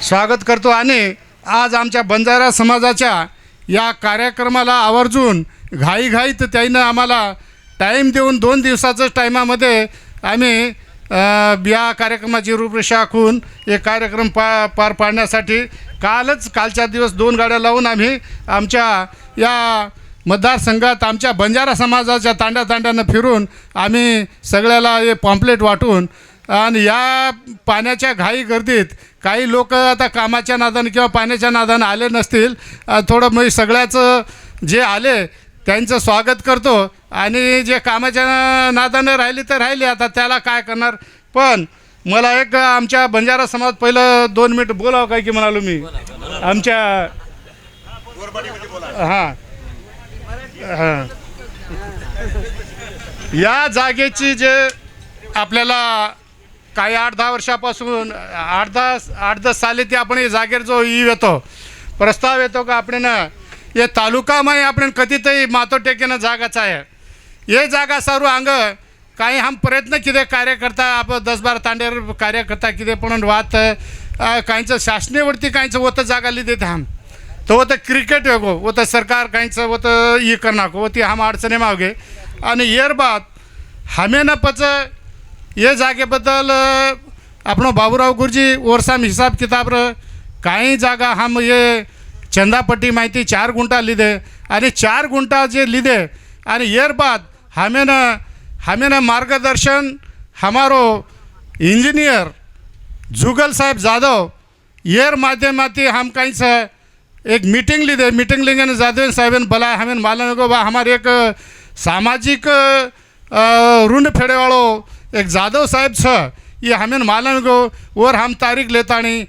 स्वागत करतो आणि आज आमच्या बंजारा समाजाच्या या कार्यक्रमाला आवर्जून घाईघाईत त्याईनं आम्हाला टाईम देऊन 2 दिवसाच्याच टाईमामध्ये आम्ही या कार्यक्रमाची रूपरेषा आखून एक कार्यक्रम पार पाडण्यासाठी कालच्या दिवस 2 गाड्या लावून आम्ही आमच्या या मतदारसंघात आमच्या बंजारा समाजाच्या तांड्यातांड्यानं फिरून आम्ही सगळ्याला हे पॉम्पलेट वाटून आणि या पाण्याच्या घाई गर्दीत काही लोक आता कामाच्या नादानं किंवा पाण्याच्या नादानं आले नसतील, थोडं म्हणजे सगळ्याचं जे आले त्यांचं स्वागत करतो आणि जे कामाच्या नादानं राहिले तर राहिले, आता त्याला काय करणार. पण मला एक आमच्या बंजारा समाज पहिलं 2 मिनिट बोलावं काय की म्हणालो मी आमच्या हां हां या जागेची जे आपल्याला काही 8-10 वर्षापासून 8-10 साली ते आपण जागेर जो येतो प्रस्ताव येतो का आपण ये तालुकामध्ये आपण कधीतरी मातो टेकेनं जागाचा आहे ये जागा सर्व अंग काही हम प्रयत्न किती कार्यकर्ता आपण 10-12 तांडेर कार्यकर्ता किती पण वात काहींचं शासनेवरती काहींचं होतं जागा लिहिते हम तो होतं क्रिकेट वेगो होतं सरकार काहींचं होतं ये करणार होती हम अडचणी मागे आणि येर बाद हमें न पच ये जागेबद्दल आपण बाबूराव गुरुजी ओरसाम हिसाब किताब काही जागा हम ये चंदापट्टी माहिती 4 गुंठा लिदे आणि 4 गुंठा जे लिदे आणि येर बाद हमें मार्गदर्शन हमारो इंजीनियर जुगल साहेब जाधव येर माध्यमाती हम कहीं से एक मीटिंग लिदे मीटिंग लेंगे जाधव साहेब भला हमें मालूम को बा हमारे एक सामाजिक ऋण फेड़े वालों एक जाधव साहेब छ ये हमें मालूम को और हम तारीख लेता नहीं